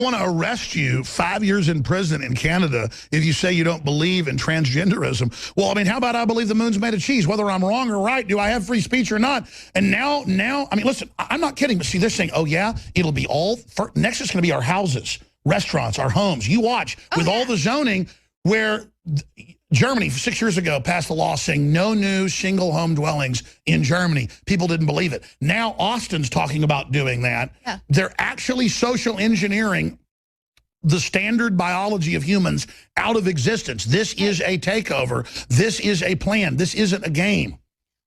want to arrest you 5 years in prison in Canada if you say you don't believe in transgenderism. Well, I mean, how about I believe the moon's made of cheese? Whether I'm wrong or right, do I have free speech or not? And now, I mean, listen, I'm not kidding, but see, they're saying, oh, yeah, it'll be all, next it's going to be our houses, restaurants, our homes. You watch with all the zoning where Germany 6 years ago passed a law saying no new single home dwellings in Germany. People didn't believe it. Now Austin's talking about doing that. Yeah. They're actually social engineering the standard biology of humans out of existence. This is a takeover. This is a plan. This isn't a game.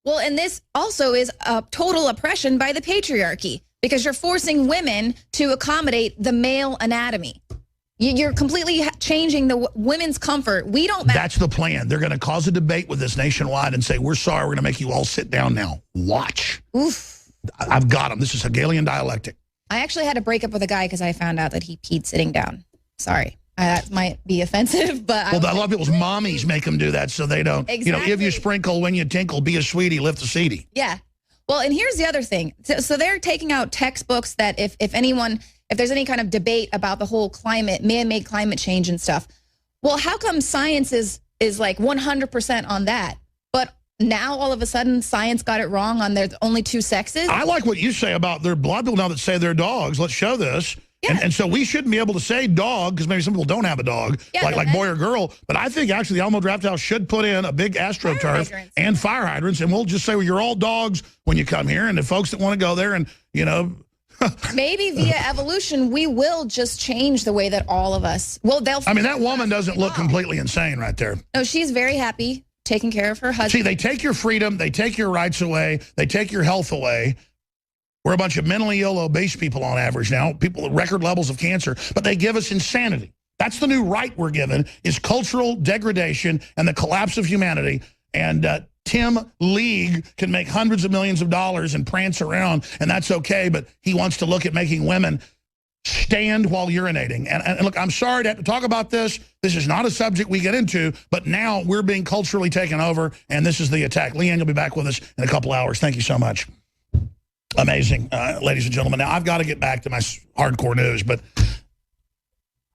Well, and this also is a total oppression by the patriarchy because you're forcing women to accommodate the male anatomy. You're completely changing the women's comfort. We don't matter. That's the plan. They're going to cause a debate with this nationwide and say, we're sorry, we're going to make you all sit down now. Watch. Oof. I've got them. This is Hegelian dialectic. I actually had to break up with a guy because I found out that he peed sitting down. Sorry. That might be offensive, but... Well, a lot of people's mommies make them do that so they don't... Exactly. You know, if you sprinkle, when you tinkle, be a sweetie, lift a seedy. Yeah. Well, and here's the other thing. So they're taking out textbooks that if there's any kind of debate about the whole climate, man-made climate change and stuff, well, how come science is like 100% on that? But now all of a sudden science got it wrong on there's only two sexes? I like what you say about there are a lot of people now that say they're dogs. Let's show this. Yeah. And so we shouldn't be able to say dog because maybe some people don't have a dog, like boy or girl. But I think actually the Alamo Drafthouse should put in a big AstroTurf and fire hydrants, and we'll just say, well, you're all dogs when you come here. And the folks that want to go there and, you know... Maybe via evolution, we will just change the way that all of us... Well, I mean, that woman doesn't look completely insane right there. No, she's very happy taking care of her husband. See, they take your freedom, they take your rights away, they take your health away. We're a bunch of mentally ill, obese people on average now, people with record levels of cancer, but they give us insanity. That's the new right we're given, is cultural degradation and the collapse of humanity. And Tim League can make hundreds of millions of dollars and prance around, and that's okay, but he wants to look at making women stand while urinating. And look, I'm sorry to have to talk about this. This is not a subject we get into, but now we're being culturally taken over, and this is the attack. Leanne, you'll be back with us in a couple hours. Thank you so much. Amazing, ladies and gentlemen. Now, I've got to get back to my hardcore news, but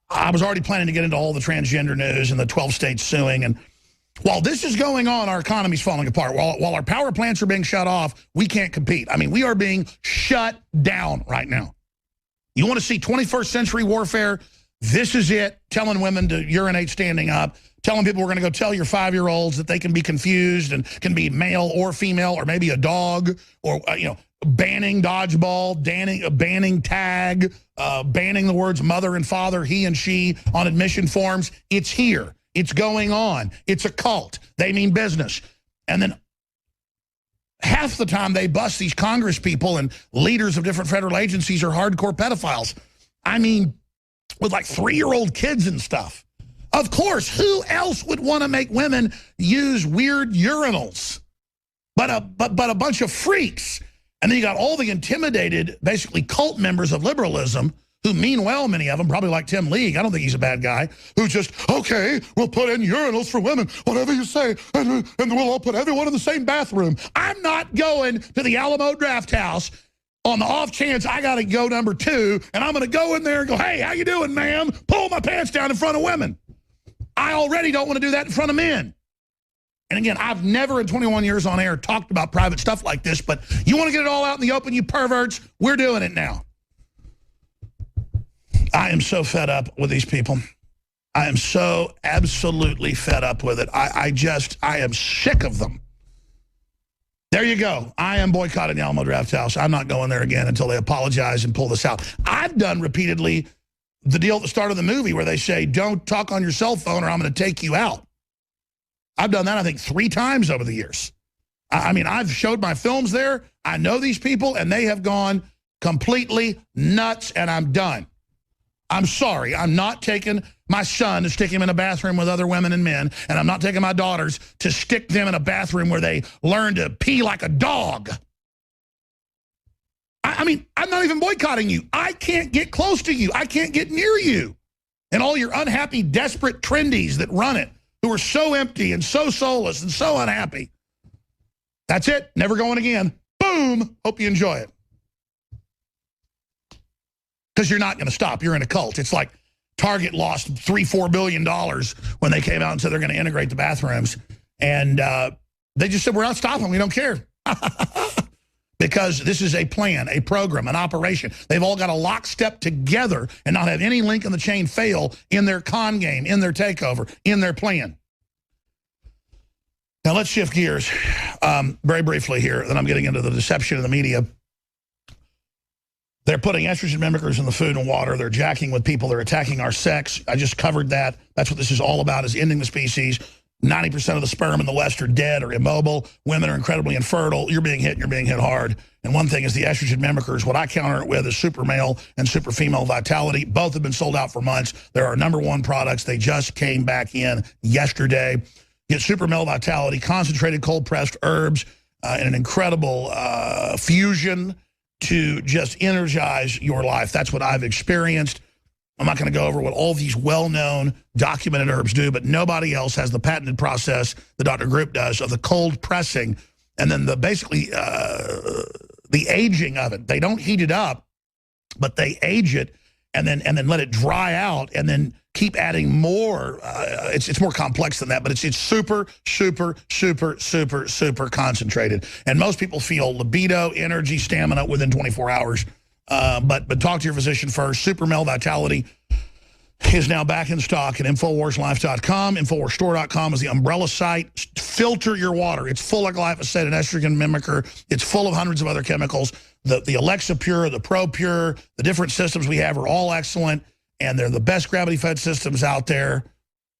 I was already planning to get into all the transgender news and the 12 states suing. And while this is going on, our economy's falling apart. While our power plants are being shut off, we can't compete. I mean, we are being shut down right now. You want to see 21st century warfare? This is it, telling women to urinate standing up, telling people we're going to go tell your 5-year-olds that they can be confused and can be male or female or maybe a dog, or, you know, banning dodgeball, banning tag, banning the words mother and father, he and she on admission forms. It's here. It's going on. It's a cult. They mean business. And then half the time they bust these Congress people and leaders of different federal agencies are hardcore pedophiles. I mean, with like 3-year-old kids and stuff. Of course, who else would want to make women use weird urinals? But a bunch of freaks. And then you got all the intimidated, basically cult members of liberalism who mean well, many of them, probably like Tim League. I don't think he's a bad guy, who just, okay, we'll put in urinals for women, whatever you say, and we'll all put everyone in the same bathroom. I'm not going to the Alamo Drafthouse on the off chance I got to go number 2, and I'm going to go in there and go, hey, how you doing, ma'am? Pull my pants down in front of women. I already don't want to do that in front of men. And again, I've never in 21 years on air talked about private stuff like this, but you want to get it all out in the open, you perverts? We're doing it now. I am so fed up with these people. I am so absolutely fed up with it. I am sick of them. There you go. I am boycotting the Alamo Drafthouse. I'm not going there again until they apologize and pull this out. I've done repeatedly the deal at the start of the movie where they say, don't talk on your cell phone or I'm going to take you out. I've done that, I think, 3 times over the years. I mean, I've showed my films there. I know these people, and they have gone completely nuts, and I'm done. I'm sorry. I'm not taking my son to stick him in a bathroom with other women and men, and I'm not taking my daughters to stick them in a bathroom where they learn to pee like a dog. I mean, I'm not even boycotting you. I can't get close to you. I can't get near you. And all your unhappy, desperate trendies that run it, who are so empty and so soulless and so unhappy. That's it. Never going again. Boom. Hope you enjoy it. because you're not going to stop. You're in a cult. It's like Target lost $3-4 billion when they came out and said they're going to integrate the bathrooms. And they just said, we're not stopping. We don't care. Because this is a plan, a program, an operation. They've all got to lockstep together and not have any link in the chain fail in their con game, in their takeover, in their plan. Now, let's shift gears very briefly here. Then I'm getting into the deception of the media. They're putting estrogen mimickers in the food and water. They're jacking with people. They're attacking our sex. I just covered that. That's what this is all about, is ending the species. 90% of the sperm in the West are dead or immobile. Women are incredibly infertile. You're being hit, and you're being hit hard. And one thing is the estrogen mimickers. What I counter it with is super male and super female vitality. Both have been sold out for months. They're our #1 products. They just came back in yesterday. Get super male vitality, concentrated cold-pressed herbs, and an incredible fusion to just energize your life. That's what I've experienced. I'm not going to go over what all these well-known documented herbs do, but nobody else has the patented process the Dr. Group does of the cold pressing and then the basically the aging of it. They don't heat it up, but they age it and then let it dry out and then keep adding more. It's more complex than that, but it's super, super, super, super, super concentrated. And most people feel libido, energy, stamina within 24 hours. But talk to your physician first. Super Male Vitality is now back in stock at InfoWarsLife.com. InfoWarsStore.com is the umbrella site. Filter your water. It's full of glyphosate and estrogen mimicker. It's full of hundreds of other chemicals. The Alexa Pure, the Pro Pure, the different systems we have are all excellent, and they're the best gravity-fed systems out there.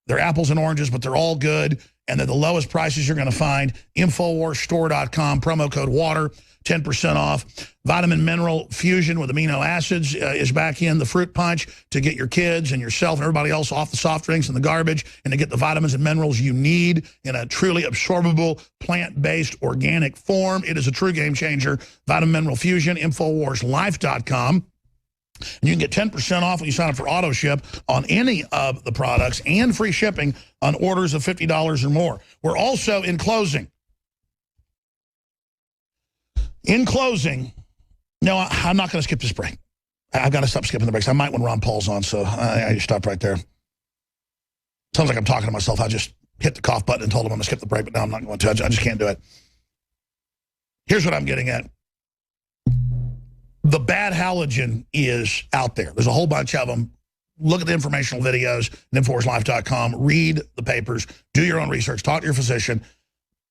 They're apples and oranges, but they're all good, and they're the lowest prices you're going to find. InfoWarsStore.com, promo code WATER. 10% off. Vitamin Mineral Fusion with amino acids is back in. The Fruit Punch to get your kids and yourself and everybody else off the soft drinks and the garbage and to get the vitamins and minerals you need in a truly absorbable, plant-based, organic form. It is a true game changer. Vitamin Mineral Fusion, InfoWarsLife.com. And you can get 10% off when you sign up for auto ship on any of the products and free shipping on orders of $50 or more. We're also in closing. In closing, no, I'm not going to skip this break. I've got to stop skipping the breaks. I might when Ron Paul's on, so I just stop right there. Sounds like I'm talking to myself. I just hit the cough button and told him I'm going to skip the break, but now I'm not going to. I just can't do it. Here's what I'm getting at. The bad halogen is out there. There's a whole bunch of them. Look at the informational videos at InfoWarsLife.com. Read the papers. Do your own research. Talk to your physician,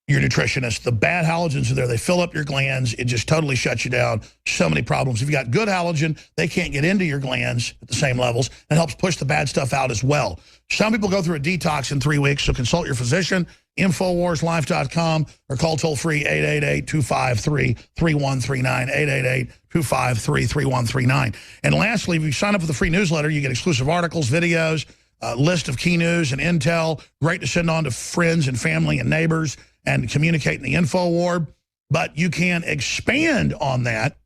your nutritionist. The bad halogens are there. They fill up your glands. It just totally shuts you down. So many problems. If you got good halogen, they can't get into your glands at the same levels. It helps push the bad stuff out as well. Some people go through a detox in 3 weeks, so consult your physician, InfoWarsLife.com, or call toll-free 888-253-3139, 888-253-3139. And lastly, if you sign up for the free newsletter, you get exclusive articles, videos, a list of key news and intel, great to send on to friends and family and neighbors, and communicate in the info war. But you can expand on that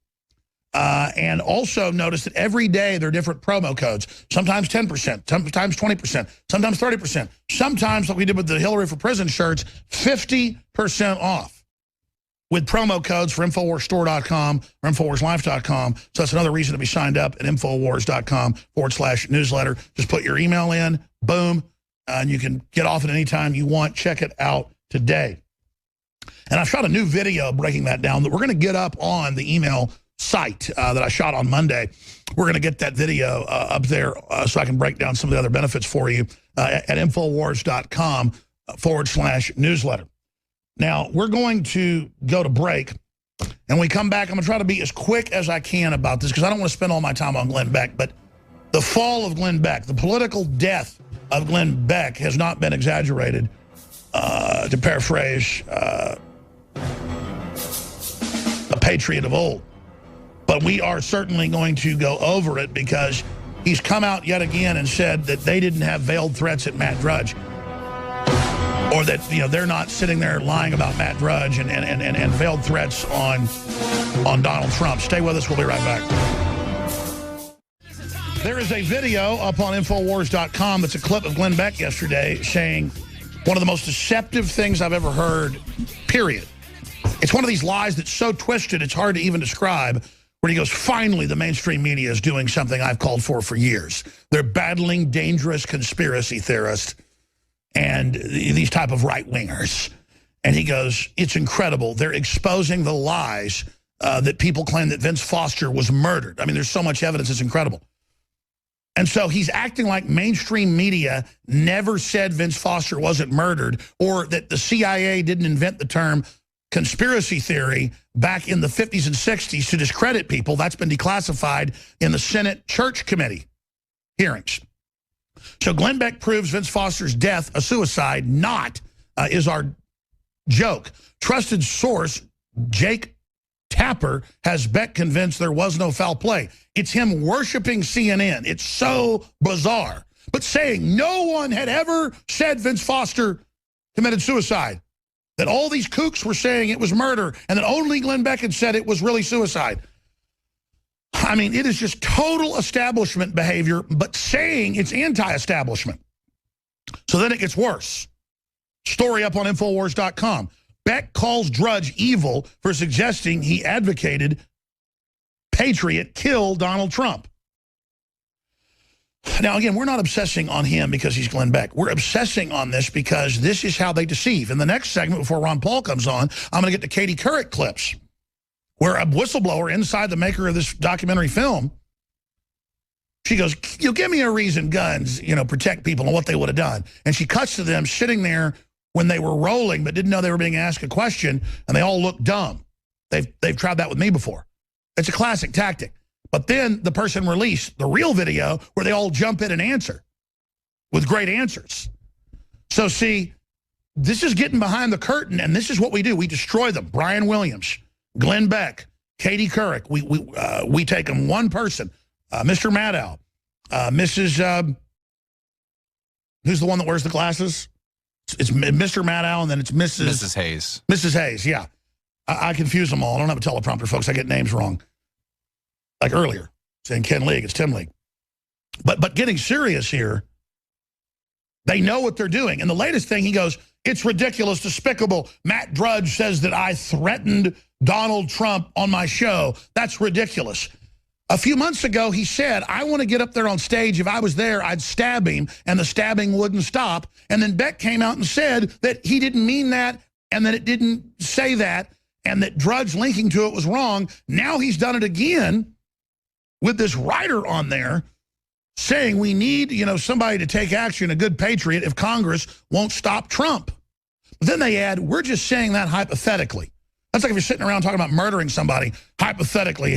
and also notice that every day there are different promo codes. Sometimes 10%, sometimes 20%, sometimes 30%. Sometimes, like we did with the Hillary for Prison shirts, 50% off with promo codes for InfoWarsStore.com or InfoWarsLife.com. So that's another reason to be signed up at InfoWars.com/newsletter. Just put your email in, boom, and you can get off at any time you want. Check it out today. And I shot a new video breaking that down that we're going to get up on the email site that I shot on Monday. We're going to get that video up there so I can break down some of the other benefits for you at InfoWars.com/newsletter. Now, we're going to go to break. And when we come back, I'm going to try to be as quick as I can about this because I don't want to spend all my time on Glenn Beck. But the fall of Glenn Beck, the political death of Glenn Beck has not been exaggerated. To paraphrase a patriot of old. But we are certainly going to go over it because he's come out yet again and said that they didn't have veiled threats at Matt Drudge. Or that, you know, they're not sitting there lying about Matt Drudge and veiled threats on Donald Trump. Stay with us. We'll be right back. There is a video up on Infowars.com that's a clip of Glenn Beck yesterday saying one of the most deceptive things I've ever heard, period. It's one of these lies that's so twisted it's hard to even describe, where he goes, finally, the mainstream media is doing something I've called for years. They're battling dangerous conspiracy theorists and these type of right-wingers. And he goes, it's incredible. They're exposing the lies that people claim that Vince Foster was murdered. I mean, there's so much evidence, it's incredible. And so he's acting like mainstream media never said Vince Foster wasn't murdered, or that the CIA didn't invent the term conspiracy theory back in the 50s and 60s to discredit people. That's been declassified in the Senate Church Committee hearings. So Glenn Beck proves Vince Foster's death a suicide, not is our joke. Trusted source Jake Tapper has Beck convinced there was no foul play. It's him worshiping CNN. It's so bizarre. But saying no one had ever said Vince Foster committed suicide, that all these kooks were saying it was murder, and that only Glenn Beck had said it was really suicide. I mean, it is just total establishment behavior, but saying it's anti-establishment. So then it gets worse. Story up on Infowars.com. Beck calls Drudge evil for suggesting he advocated Patriot kill Donald Trump. Now, again, we're not obsessing on him because he's Glenn Beck. We're obsessing on this because this is how they deceive. In the next segment, before Ron Paul comes on, I'm going to get to Katie Couric clips, where a whistleblower inside the maker of this documentary film, she goes, you give me a reason guns, protect people and what they would have done. And she cuts to them sitting there when they were rolling but didn't know they were being asked a question, and they all look dumb. They've tried that with me before. It's a classic tactic. But then the person released the real video where they all jump in and answer with great answers. So see, this is getting behind the curtain, and this is what we do. We destroy them. Brian Williams, Glenn Beck, Katie Couric. We take them one person. Mr. Maddow, Mrs. Who's the one that wears the glasses? It's Mr. Maddow, and then it's Mrs. Hayes. Mrs. Hayes, yeah. I confuse them all. I don't have a teleprompter, folks. I get names wrong. Like earlier, saying Ken League, it's Tim League. But getting serious here, they know what they're doing. And the latest thing, he goes, it's ridiculous, despicable. Matt Drudge says that I threatened Donald Trump on my show. That's ridiculous. A few months ago, he said, I want to get up there on stage. If I was there, I'd stab him, and the stabbing wouldn't stop. And then Beck came out and said that he didn't mean that, and that it didn't say that, and that Drudge linking to it was wrong. Now he's done it again with this writer on there saying we need, somebody to take action, a good patriot, if Congress won't stop Trump. But then they add, we're just saying that hypothetically. That's like if you're sitting around talking about murdering somebody, hypothetically,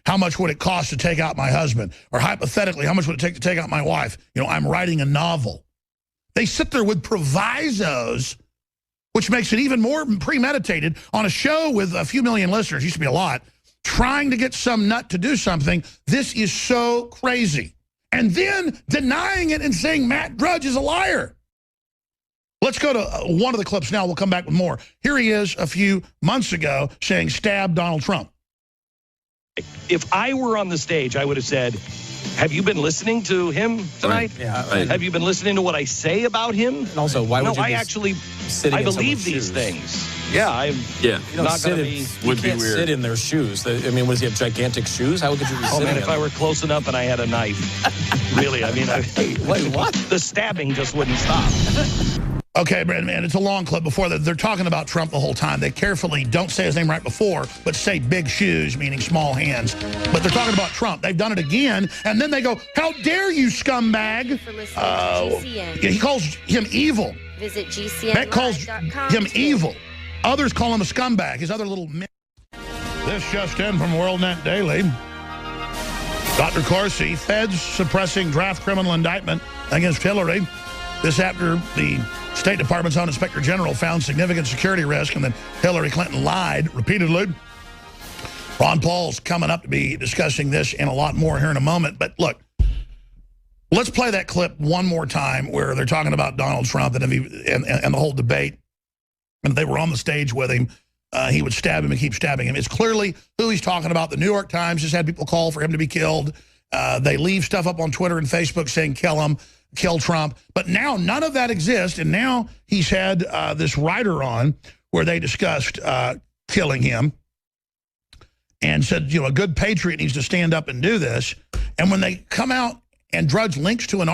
how much would it cost to take out my husband? Or hypothetically, how much would it take to take out my wife? I'm writing a novel. They sit there with provisos, which makes it even more premeditated on a show with a few million listeners, used to be a lot, trying to get some nut to do something. This is so crazy. And then denying it and saying Matt Drudge is a liar. Let's go to one of the clips now. We'll come back with more. Here he is a few months ago saying stab Donald Trump. If I were on the stage, I would have said, have you been listening to him tonight? Right. Yeah, right. Have you been listening to what I say about him? And also, why would you I be actually, sitting I in believe someone's these shoes? things. Yeah, I'm not going to be... You can't sit in their shoes. I mean, was he have gigantic shoes? How could you be Oh, sitting man, in if I them? were close enough and I had a knife. Really, I mean... Wait, what? The stabbing just wouldn't stop. Okay, man, it's a long clip before that. They're talking about Trump the whole time. They carefully don't say his name right before, but say big shoes, meaning small hands. But they're talking about Trump. They've done it again, and then they go, how dare you, scumbag? For listening to GCN. He calls him evil. Visit GCN. Beck calls him evil. Others call him a scumbag. His other little... This just in from WorldNet Daily. Dr. Corsi, feds suppressing draft criminal indictment against Hillary. This after the State Department's own Inspector General found significant security risk and then Hillary Clinton lied repeatedly. Ron Paul's coming up to be discussing this and a lot more here in a moment. But look, let's play that clip one more time where they're talking about Donald Trump and the whole debate. And if they were on the stage with him, he would stab him and keep stabbing him. It's clearly who he's talking about. The New York Times just had people call for him to be killed. They leave stuff up on Twitter and Facebook saying kill him. Kill Trump. But now none of that exists, and now he's had this writer on where they discussed killing him. and said, you know, a good patriot needs to stand up and do this. And when they come out and Drudge links to an